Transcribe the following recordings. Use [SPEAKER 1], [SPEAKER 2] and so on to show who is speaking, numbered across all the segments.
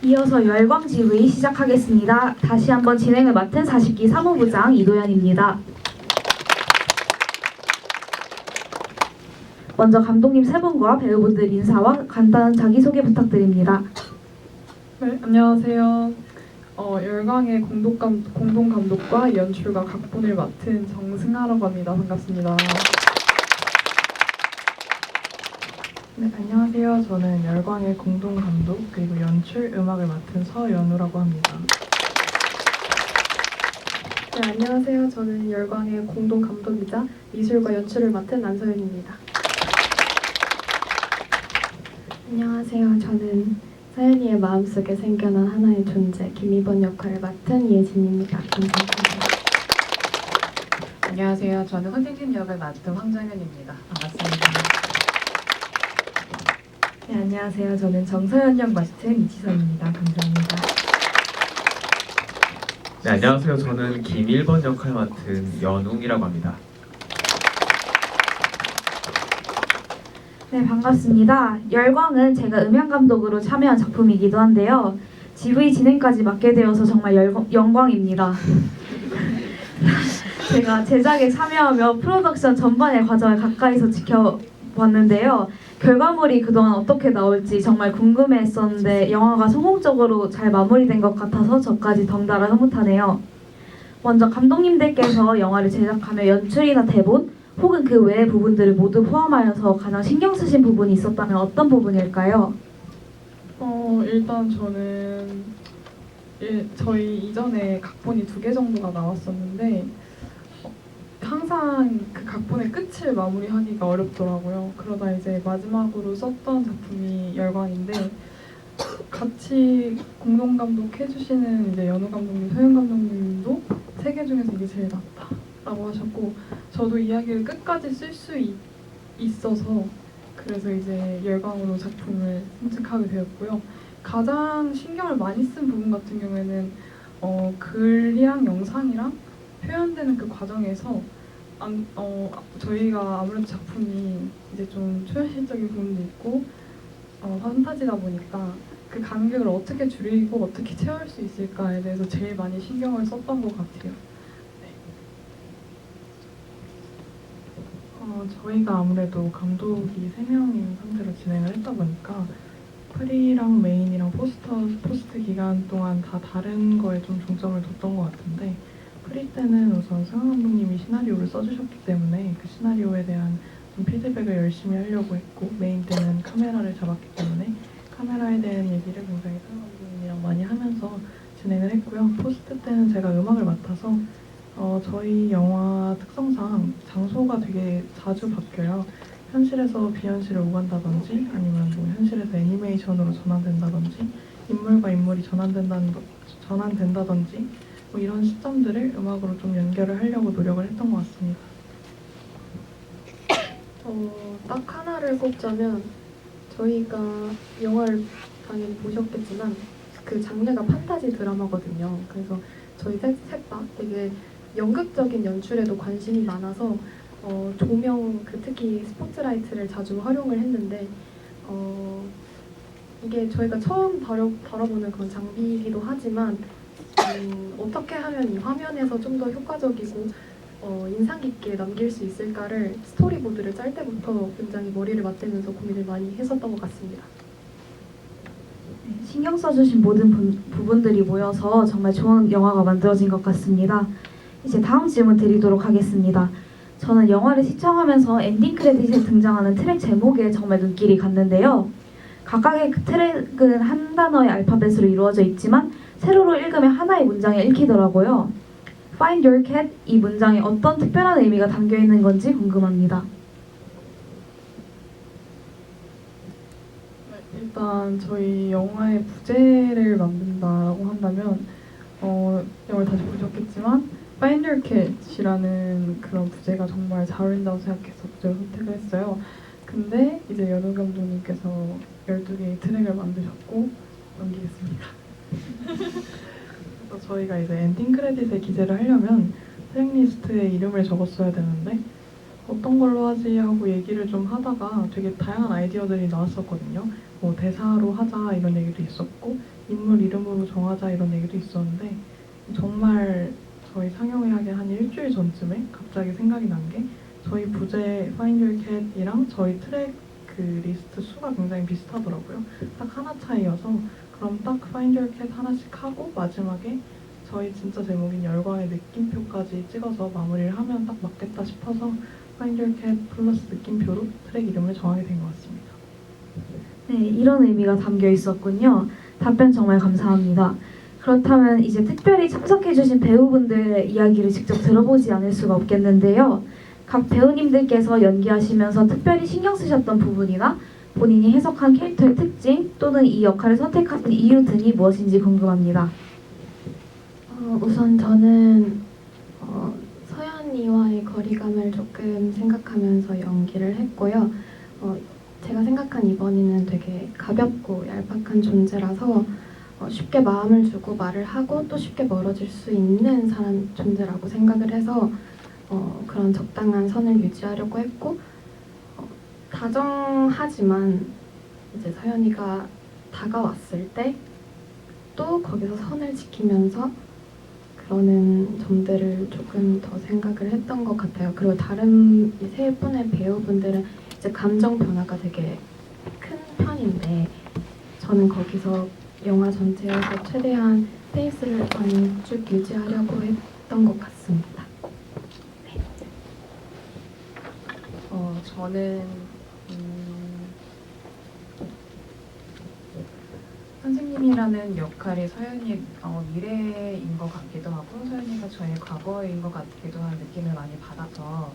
[SPEAKER 1] 이어서 열광지V 시작하겠습니다. 다시 한번 진행을 맡은 40기 사무부장 이도연입니다. 먼저 감독님 세 분과 배우분들 인사와 간단한 자기소개 부탁드립니다.
[SPEAKER 2] 네, 안녕하세요. 열광의 공동감독과 연출과 각본을 맡은 정승아라고 합니다. 반갑습니다.
[SPEAKER 3] 네, 안녕하세요. 저는 열광의 공동감독 그리고 연출, 음악을 맡은 서연우라고 합니다.
[SPEAKER 4] 네, 안녕하세요. 저는 열광의 공동감독이자 미술과 연출을 맡은 안서연입니다. 안녕하세요. 저는 서연이의 마음속에 생겨난 하나의 존재, 김희번 역할을 맡은 이혜진입니다. 감사합니다.
[SPEAKER 5] 안녕하세요. 저는 황택진 역을 맡은 황정현입니다. 반갑습니다.
[SPEAKER 6] 네, 안녕하세요. 저는 정서연 역 맡은 이지선입니다. 감사합니다.
[SPEAKER 7] 네, 안녕하세요. 저는 김일번 역할 맡은 연웅이라고 합니다.
[SPEAKER 1] 네, 반갑습니다. 열광은 제가 음향감독으로 참여한 작품이기도 한데요. GV 진행까지 맡게 되어서 정말 영광입니다. 제가 제작에 참여하며 프로덕션 전반의 과정을 가까이서 지켜봤는데요. 결과물이 그동안 어떻게 나올지 정말 궁금했었는데 영화가 성공적으로 잘 마무리된 것 같아서 저까지 덩달아 흐뭇하네요. 먼저 감독님들께서 영화를 제작하며 연출이나 대본 혹은 그 외의 부분들을 모두 포함하여서 가장 신경 쓰신 부분이 있었다면 어떤 부분일까요?
[SPEAKER 2] 일단 저는 저희 이전에 각본이 2개 정도가 나왔었는데 항상 그 각본의 끝을 마무리하기가 어렵더라고요. 그러다 이제 마지막으로 썼던 작품이 열광인데 같이 공동 감독해주시는 이제 연우 감독님, 서현 감독님도 3개 중에서 이게 제일 낫다라고 하셨고 저도 이야기를 끝까지 쓸 수 있어서 그래서 이제 열광으로 작품을 선택하게 되었고요. 가장 신경을 많이 쓴 부분 같은 경우에는 글이랑 영상이랑 표현되는 그 과정에서 저희가 아무래도 작품이 이제 좀 초현실적인 부분도 있고 판타지다 보니까 그 간격을 어떻게 줄이고 어떻게 채울 수 있을까에 대해서 제일 많이 신경을 썼던 것 같아요.
[SPEAKER 3] 저희가 아무래도 감독이 3명인 상태로 진행을 했다 보니까 프리랑 메인이랑 포스트 기간 동안 다 다른 거에 좀 중점을 뒀던 것 같은데 프리 때는 우선 승환 감독님이 시나리오를 써주셨기 때문에 그 시나리오에 대한 좀 피드백을 열심히 하려고 했고 메인 때는 카메라를 잡았기 때문에 카메라에 대한 얘기를 굉장히 승환 감독님이랑 많이 하면서 진행을 했고요. 포스트 때는 제가 음악을 맡아서 저희 영화 특성상 장소가 되게 자주 바뀌어요. 현실에서 비현실을 오간다든지 아니면 뭐 현실에서 애니메이션으로 전환된다든지 인물과 인물이 전환된다든지 뭐 이런 시점들을 음악으로 좀 연결을 하려고 노력을 했던 것 같습니다.
[SPEAKER 4] 딱 하나를 꼽자면 저희가 영화를 당연히 보셨겠지만 그 장르가 판타지 드라마거든요. 그래서 저희 셋 다 되게 연극적인 연출에도 관심이 많아서 조명, 특히 스포트라이트를 자주 활용을 했는데 이게 저희가 처음 다뤄보는 그런 장비이기도 하지만 어떻게 하면 이 화면에서 좀 더 효과적이고 인상 깊게 남길 수 있을까를 스토리보드를 짤 때부터 굉장히 머리를 맞대면서 고민을 많이 했었던 것 같습니다.
[SPEAKER 1] 신경 써주신 모든 부분들이 모여서 정말 좋은 영화가 만들어진 것 같습니다. 이제 다음 질문 드리도록 하겠습니다. 저는 영화를 시청하면서 엔딩 크레딧에 등장하는 트랙 제목에 정말 눈길이 갔는데요. 각각의 그 트랙은 한 단어의 알파벳으로 이루어져 있지만 세로로 읽으면 하나의 문장이 읽히더라고요. Find your cat 이 문장에 어떤 특별한 의미가 담겨 있는 건지 궁금합니다.
[SPEAKER 2] 일단 저희 영화의 부제를 만든다라고 한다면 영화를 다시 보셨겠지만 Find Your Cat이라는 그런 부제가 정말 잘 어울린다고 생각해서 부제를 선택을 했어요. 근데 이제 연우 감독님께서 12개의 트랙을 만드셨고 넘기겠습니다.
[SPEAKER 3] 그래서 저희가 이제 엔딩 크레딧에 기재를 하려면 트랙리스트에 이름을 적었어야 되는데 어떤 걸로 하지 하고 얘기를 좀 하다가 되게 다양한 아이디어들이 나왔었거든요. 뭐 대사로 하자 이런 얘기도 있었고 인물 이름으로 정하자 이런 얘기도 있었는데 정말 저희 상영회하기 한 일주일 전쯤에 갑자기 생각이 난 게 저희 부제 Find Your Cat이랑 저희 트랙 그 리스트 수가 굉장히 비슷하더라고요. 딱 하나 차이여서 그럼 딱 Find Your Cat 하나씩 하고 마지막에 저희 진짜 제목인 열광의 느낌표까지 찍어서 마무리를 하면 딱 맞겠다 싶어서 Find Your Cat 플러스 느낌표로 트랙 이름을 정하게 된 것 같습니다.
[SPEAKER 1] 네, 이런 의미가 담겨 있었군요. 답변 정말 감사합니다. 그렇다면 이제 특별히 참석해주신 배우분들의 이야기를 직접 들어보지 않을 수가 없겠는데요. 각 배우님들께서 연기하시면서 특별히 신경 쓰셨던 부분이나 본인이 해석한 캐릭터의 특징 또는 이 역할을 선택하신 이유 등이 무엇인지 궁금합니다.
[SPEAKER 8] 우선 저는 서연이와의 거리감을 조금 생각하면서 연기를 했고요. 제가 생각한 이번이는 되게 가볍고 얄팍한 존재라서 쉽게 마음을 주고 말을 하고 또 쉽게 멀어질 수 있는 사람 존재라고 생각을 해서 그런 적당한 선을 유지하려고 했고 다정하지만 이제 서연이가 다가왔을 때 또 거기서 선을 지키면서 그러는 점들을 조금 더 생각을 했던 것 같아요. 그리고 다른 이 세 분의 배우분들은 이제 감정 변화가 되게 큰 편인데 저는 거기서 영화 전체에서 최대한 페이스를 많이 쭉 유지하려고 했던 것 같습니다.
[SPEAKER 5] 저는 선생님이라는 역할이 서연이 미래인 것 같기도 하고 서연이가 저의 과거인 것 같기도 한 느낌을 많이 받아서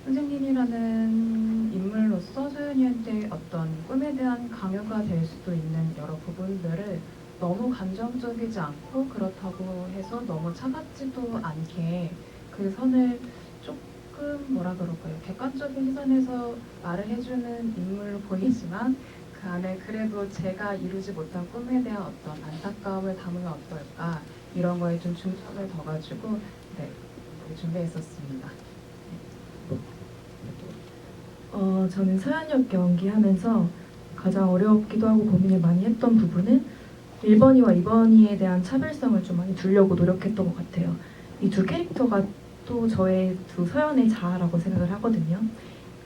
[SPEAKER 5] 선생님이라는 인물로서 서연이한테 어떤 꿈에 대한 강요가 될 수도 있는 여러 부분들을 너무 감정적이지 않고 그렇다고 해서 너무 차갑지도 않게 그 선을 조금 뭐라 그럴까요? 객관적인 시선에서 말을 해주는 인물로 보이지만 그 안에 그래도 제가 이루지 못한 꿈에 대한 어떤 안타까움을 담으면 어떨까 이런 거에 좀 중점을 둬가지고 준비했었습니다.
[SPEAKER 6] 저는 서연역 연기하면서 가장 어렵기도 하고 고민을 많이 했던 부분은 1번이와 2번이에 대한 차별성을 좀 많이 두려고 노력했던 것 같아요. 이 두 캐릭터가 또 저의 두 서연의 자아라고 생각을 하거든요.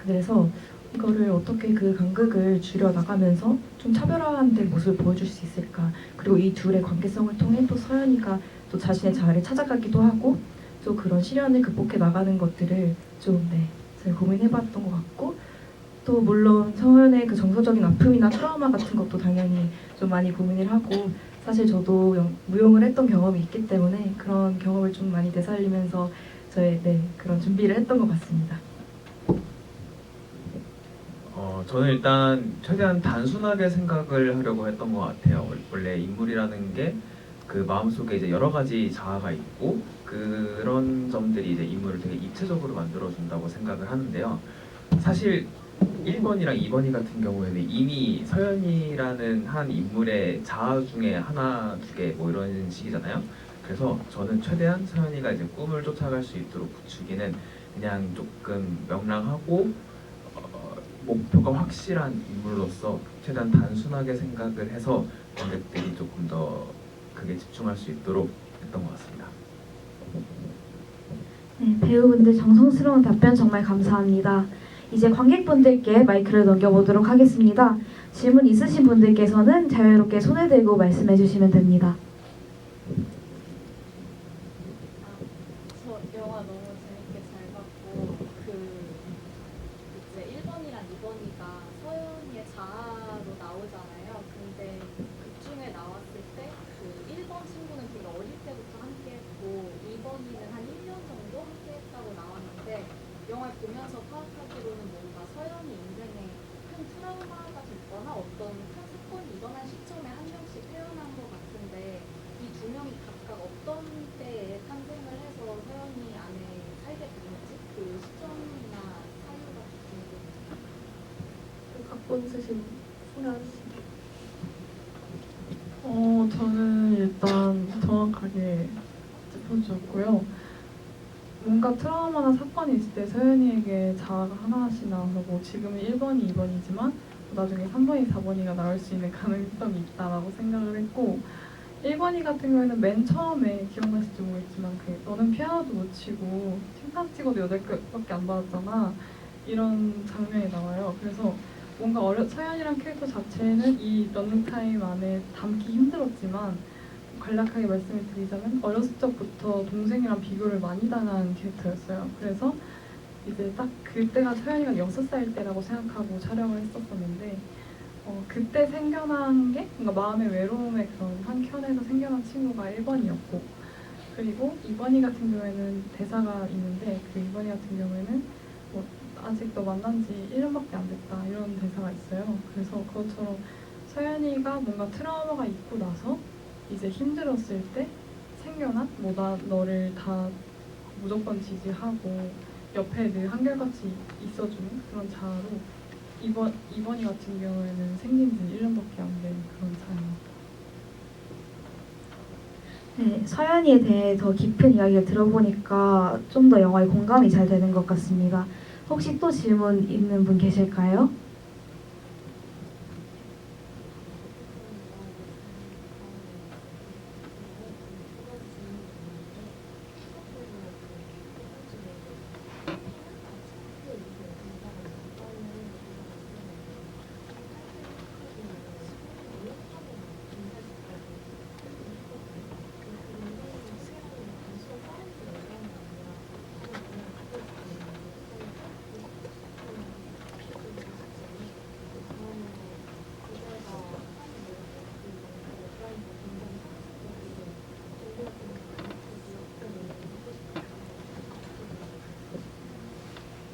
[SPEAKER 6] 그래서 이거를 어떻게 그 간극을 줄여나가면서 좀 차별화된 모습을 보여줄 수 있을까. 그리고 이 둘의 관계성을 통해 또 서연이가 또 자신의 자아를 찾아가기도 하고 또 그런 시련을 극복해 나가는 것들을 좀 잘 고민해봤던 것 같고 또 물론 서연의 그 정서적인 아픔이나 트라우마 같은 것도 당연히 좀 많이 고민을 하고 사실 저도 무용을 했던 경험이 있기 때문에 그런 경험을 좀 많이 되살리면서 저의 그런 준비를 했던 것 같습니다.
[SPEAKER 7] 저는 일단 최대한 단순하게 생각을 하려고 했던 것 같아요. 원래 인물이라는 게 그 마음속에 이제 여러 가지 자아가 있고 그런 점들이 이제 인물을 되게 입체적으로 만들어준다고 생각을 하는데요. 사실 1번이랑 2번이 같은 경우에는 이미 서연이라는 한 인물의 자아 중에 하나, 두 개 뭐 이런 식이잖아요. 그래서 저는 최대한 서연이가 이제 꿈을 쫓아갈 수 있도록 부추기는 그냥 조금 명랑하고 목표가 확실한 인물로서 최대한 단순하게 생각을 해서 관객들이 조금 더 크게 집중할 수 있도록 했던 것 같습니다.
[SPEAKER 1] 네, 배우분들 정성스러운 답변 정말 감사합니다. 이제 관객분들께 마이크를 넘겨보도록 하겠습니다. 질문 있으신 분들께서는 자유롭게 손을 들고 말씀해 주시면 됩니다.
[SPEAKER 9] 저 영화 너무 재밌게 잘 봤고 이제 1번이랑 2번이가 서연이의 자아로 나오잖아요. 근데 극 중에 나왔을 때 그 1번 친구는 되게 어릴 때부터 함께 했고 2번이는 한 1년 정도 함께 했다고 나왔는데 영화를 보면서 파악하기로는 뭔가 서연이 인생에 큰 트라우마가 됐거나 어떤 큰 사건이 일어난 시점에 한 명씩 태어난 것 같은데 이 두 명이 각각 어떤 때에 탄생을 해서 서연이 안에 살게 되는지 그 시점이나 사유가 궁금해요.
[SPEAKER 4] 각본 쓰신 생각하시죠?
[SPEAKER 2] 저는 일단 정확하게 짚어주셨고요. 뭔가 트라우마나 사건이 있을 때 서연이에게 자아가 하나씩 나와서 뭐 지금은 1번이 2번이지만 나중에 3번이 4번이가 나올 수 있는 가능성이 있다라고 생각을 했고 1번이 같은 경우에는 맨 처음에 기억나실지 모르겠지만 그 너는 피아노도 못 치고 심상 찍어도 8개밖에 안 받았잖아 이런 장면이 나와요. 그래서 뭔가 서연이란 캐릭터 자체는 이 러닝타임 안에 담기 힘들었지만 간략하게 말씀을 드리자면 어렸을 적부터 동생이랑 비교를 많이 당한 캐릭터였어요. 그래서 이제 딱 그때가 서연이가 6살 때라고 생각하고 촬영을 했었었는데 그때 생겨난 게 뭔가 마음의 외로움의 그런 한켠에서 생겨난 친구가 1번이었고 그리고 2번이 같은 경우에는 대사가 있는데 그 2번이 같은 경우에는 뭐 아직 너 만난 지 1년밖에 안 됐다 이런 대사가 있어요. 그래서 그것처럼 서연이가 뭔가 트라우마가 있고 나서 이제 힘들었을 때 생겨난 뭐 나 너를 다 무조건 지지하고 옆에 늘 한결같이 있어주는 그런 자아로 2번이 같은 경우에는 생긴 지 1년밖에 안 된 그런 자아입니다.
[SPEAKER 1] 네, 서연이에 대해 더 깊은 이야기를 들어보니까 좀 더 영화에 공감이 잘 되는 것 같습니다. 혹시 또 질문 있는 분 계실까요?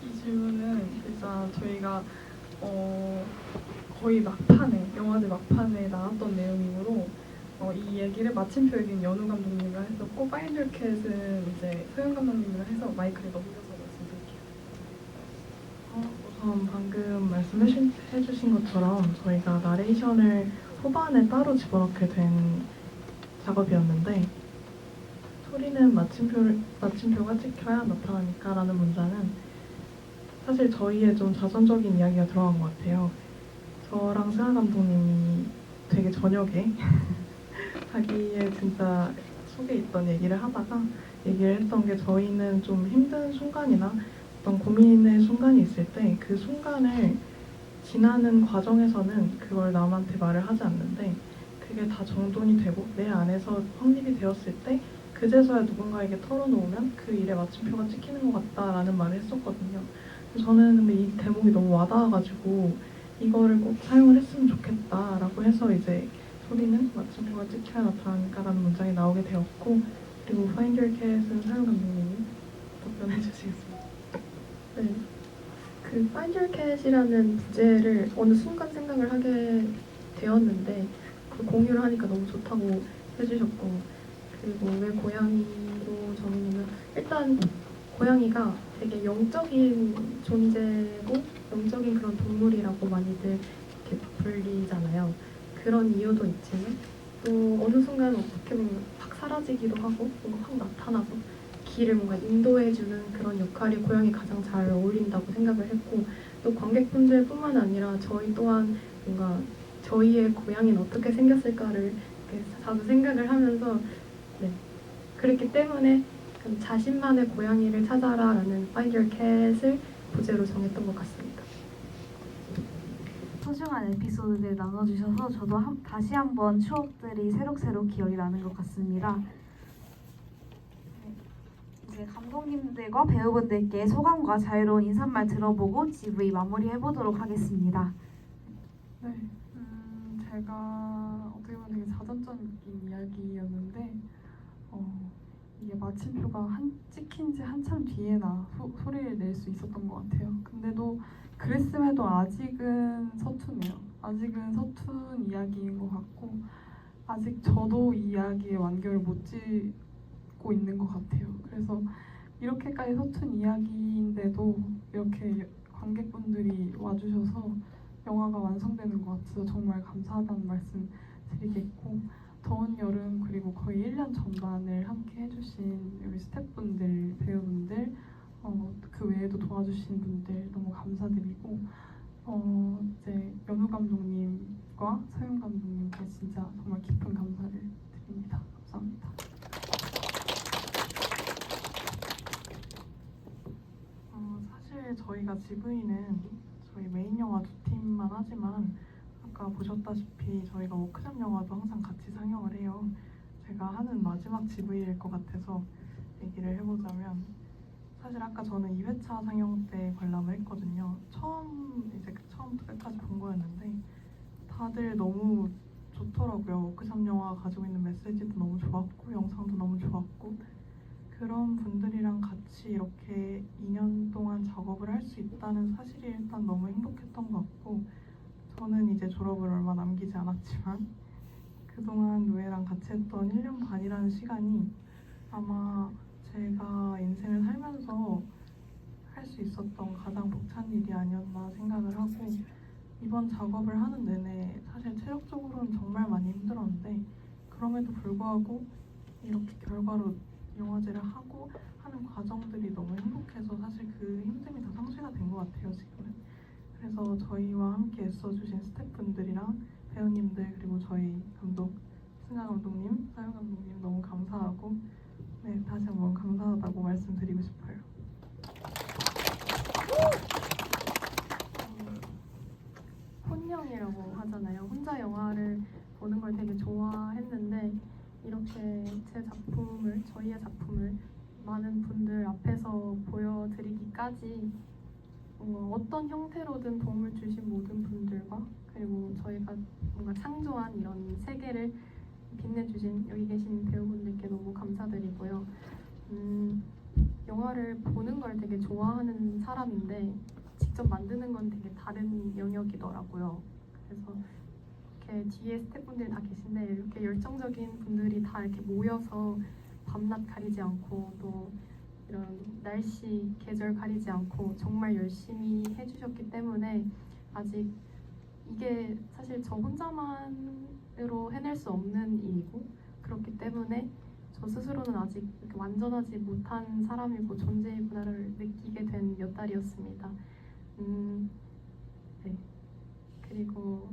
[SPEAKER 2] 이 질문은 일단 저희가 거의 막판에 영화제 막판에 나왔던 내용이므로 이 얘기를 마침표에긴 연우 감독님이랑 했었고 파인드 캣은 이제 소영 감독님이랑 해서 마이크를 넘겨서 말씀드릴게요.
[SPEAKER 3] 우선 방금 말씀해 주신 것처럼 저희가 나레이션을 후반에 따로 집어넣게 된 작업이었는데 소리는 마침표가 찍혀야 나타나니까 라는 문장은 사실 저희의 좀 자전적인 이야기가 들어간 것 같아요. 저랑 승아 감독님이 되게 저녁에 자기의 진짜 속에 있던 얘기를 하다가 얘기를 했던 게 저희는 좀 힘든 순간이나 어떤 고민의 순간이 있을 때 그 순간을 지나는 과정에서는 그걸 남한테 말을 하지 않는데 그게 다 정돈이 되고 내 안에서 확립이 되었을 때 그제서야 누군가에게 털어놓으면 그 일에 마침표가 찍히는 것 같다라는 말을 했었거든요. 저는 근데 이 대목이 너무 와닿아가지고 이거를 꼭 사용을 했으면 좋겠다라고 해서 이제 소리는 마침표가 찍혀야 나타나니까라는 문장이 나오게 되었고 그리고 Find Your Cat은 사용 감독님이 답변해 주시겠습니다.
[SPEAKER 4] 네. 그 Find Your Cat이라는 부제를 어느 순간 생각을 하게 되었는데 그 공유를 하니까 너무 좋다고 해주셨고 그리고 왜 고양이로 정했냐면 일단 고양이가 되게 영적인 존재고 영적인 그런 동물이라고 많이들 이렇게 불리잖아요. 그런 이유도 있지만 또 어느 순간 어떻게 보면 확 사라지기도 하고 뭔가 확 나타나서 길을 뭔가 인도해주는 그런 역할이 고양이 가장 잘 어울린다고 생각을 했고 또 관객분들뿐만 아니라 저희 또한 뭔가 저희의 고양이는 어떻게 생겼을까를 이렇게 자주 생각을 하면서 네. 그렇기 때문에 자신만의 고양이를 찾아라라는 Find Your Cat을 부제로 정했던 것 같습니다.
[SPEAKER 1] 소중한 에피소드들 나눠주셔서 저도 다시 한번 추억들이 새록새록 기억이 나는 것 같습니다. 이제 감독님들과 배우분들께 소감과 자유로운 인사말 들어보고 GV 마무리해보도록 하겠습니다.
[SPEAKER 2] 네, 제가 어떻게 보면 되게 자전적인 이야기였는데 이게 마침표가 찍힌 지 한참 뒤에나 소리를 낼 수 있었던 것 같아요. 근데도 그랬음에도 아직은 서투네요. 아직은 서툰 이야기인 것 같고 아직 저도 이 이야기의 완결을 못 짓고 있는 것 같아요. 그래서 이렇게까지 서툰 이야기인데도 이렇게 관객분들이 와주셔서 영화가 완성되는 것 같아서 정말 감사하다는 말씀 드리겠고
[SPEAKER 3] 더운 여름 그리고 거의 1년 전반을 함께 해주신 우리 스태프분들, 배우분들, 그 외에도 도와주신 분들 너무 감사드리고 이제 연우 감독님과 서윤 감독님께 진짜 정말 깊은 감사를 드립니다. 감사합니다. 사실 저희가 GV는 저희 메인 영화 2팀만 하지만 아까 보셨다시피 저희가 워크숍 영화도 항상 같이 상영을 해요. 제가 하는 마지막 GV일 것 같아서 얘기를 해보자면 사실 아까 저는 2회차 상영 때 관람을 했거든요. 처음부터 끝까지 본 거였는데 다들 너무 좋더라고요. 워크숍 영화가 가지고 있는 메시지도 너무 좋았고 영상도 너무 좋았고 그런 분들이랑 같이 이렇게 2년 동안 작업을 할 수 있다는 사실이 일단 너무 행복했던 것 같고 저는 이제 졸업을 얼마 남기지 않았지만 그동안 노예랑 같이 했던 1년 반이라는 시간이 아마 제가 인생을 살면서 할 수 있었던 가장 벅찬 일이 아니었나 생각을 하고 이번 작업을 하는 내내 사실 체력적으로는 정말 많이 힘들었는데 그럼에도 불구하고 이렇게 결과로 영화제를 하고 하는 과정들이 너무 행복해서 사실 그 힘듦이 다 상쇄가 된 것 같아요 지금은. 그래서 저희와 함께 애써주신 스태프분들이랑 배우님들 그리고 저희 감독 승아 감독님, 서영 감독님 너무 감사하고 네 다시 한번 감사하다고 말씀드리고 싶어요.
[SPEAKER 4] 혼영이라고 하잖아요. 혼자 영화를 보는 걸 되게 좋아했는데 이렇게 저희의 작품을 많은 분들 앞에서 보여드리기까지 어떤 형태로든 도움을 주신 모든 분들과 그리고 저희가 뭔가 창조한 이런 세계를 빛내주신 여기 계신 배우분들께 너무 감사드리고요. 영화를 보는 걸 되게 좋아하는 사람인데 직접 만드는 건 되게 다른 영역이더라고요. 그래서 이렇게 뒤에 스태프분들이 다 계신데 이렇게 열정적인 분들이 다 이렇게 모여서 밤낮 가리지 않고 또 이런 날씨, 계절 가리지 않고 정말 열심히 해주셨기 때문에 아직 이게 사실 저 혼자만으로 해낼 수 없는 일이고 그렇기 때문에 저 스스로는 아직 이렇게 완전하지 못한 사람이고 존재이구나를 느끼게 된 몇 달이었습니다. 네. 그리고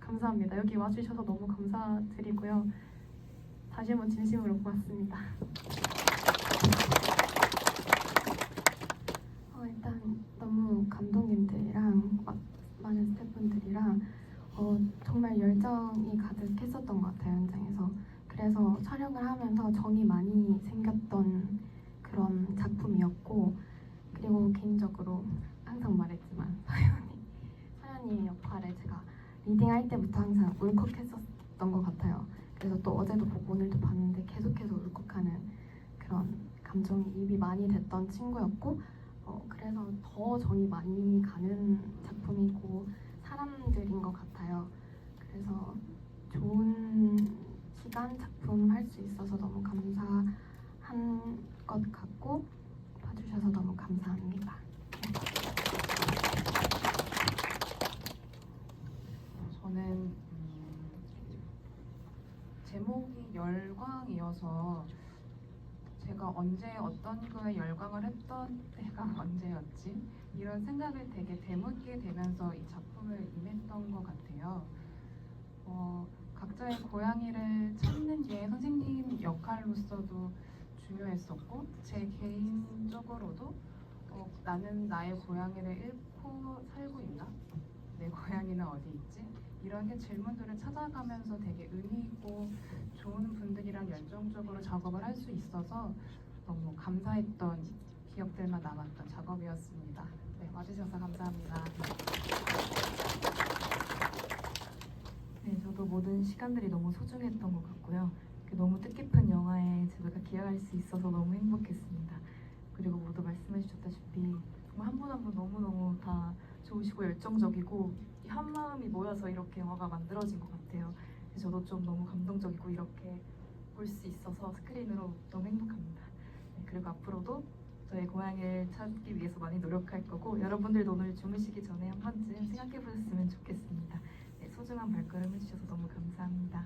[SPEAKER 4] 감사합니다. 여기 와주셔서 너무 감사드리고요. 다시 한번 진심으로 고맙습니다. 일단 너무 감독님들이랑 많은 스태프분들이랑 정말 열정이 가득했었던 것 같아요, 현장에서. 그래서 촬영을 하면서 정이 많이 생겼던 그런 작품이었고 그리고 개인적으로 항상 말했지만 서연이의 역할에 제가 리딩할 때부터 항상 울컥했었던 것 같아요. 그래서 또 어제도 보고 오늘도 봤는데 계속해서 울컥하는 그런 감정이입이 많이 됐던 친구였고 그래서 더 정이 많이 가는 작품이고 사람들인 것 같아요. 그래서 좋은 시간 작품 할 수 있어서 너무 감사한 것 같고 봐주셔서 너무 감사합니다.
[SPEAKER 5] 저는 제목이 열광이어서 제가 언제 어떤 거에 열광을 했던 때가 언제였지? 이런 생각을 되게 되묻게 되면서 이 작품을 임했던 것 같아요. 각자의 고양이를 찾는 게 선생님 역할로서도 중요했었고 제 개인적으로도 나는 나의 고양이를 잃고 살고 있나? 내 고양이는 어디 있지? 이런 질문들을 찾아가면서 되게 의미 있고 좋은 분들이랑 열정적으로 작업을 할 수 있어서 너무 감사했던 기억들만 남았던 작업이었습니다. 네, 와주셔서 감사합니다.
[SPEAKER 6] 네, 저도 모든 시간들이 너무 소중했던 것 같고요. 너무 뜻깊은 영화에 제가 기여할 수 있어서 너무 행복했습니다. 그리고 모두 말씀해 주셨다시피 정말 한 분 한 분 너무너무 다 좋으시고 열정적이고 한 마음이 모여서 이렇게 영화가 만들어진 것 같아요. 그래서 저도 좀 너무 감동적이고 이렇게 볼 수 있어서 스크린으로 너무 행복합니다. 네, 그리고 앞으로도 저희 고향을 찾기 위해서 많이 노력할 거고 여러분들도 오늘 주무시기 전에 한 번쯤 생각해 보셨으면 좋겠습니다. 네,
[SPEAKER 10] 소중한 발걸음 해주셔서 너무 감사합니다.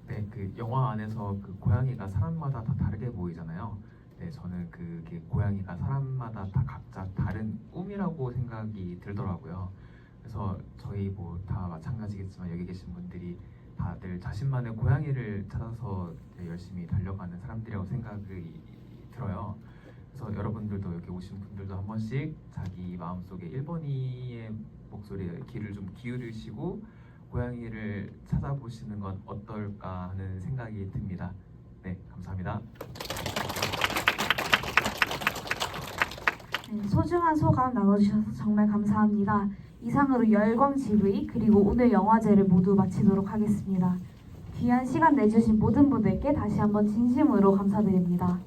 [SPEAKER 7] 네, 그 영화 안에서 그 고양이가 사람마다 다 다르게 보이잖아요. 네, 저는 그게 고양이가 사람마다 다 각자 다른 꿈이라고 생각이 들더라고요. 그래서 저희 뭐 다 마찬가지겠지만 여기 계신 분들이 다들 자신만의 고양이를 찾아서 열심히 달려가는 사람들이라고 생각이 들어요. 그래서 여러분들도 여기 오신 분들도 한 번씩 자기 마음속에 1번이의 목소리에 귀를 좀 기울이시고 고양이를 찾아보시는 건 어떨까 하는 생각이 듭니다. 네, 감사합니다.
[SPEAKER 1] 네, 소중한 소감 나눠주셔서 정말 감사합니다. 이상으로 열광GV 그리고 오늘 영화제를 모두 마치도록 하겠습니다. 귀한 시간 내주신 모든 분들께 다시 한번 진심으로 감사드립니다.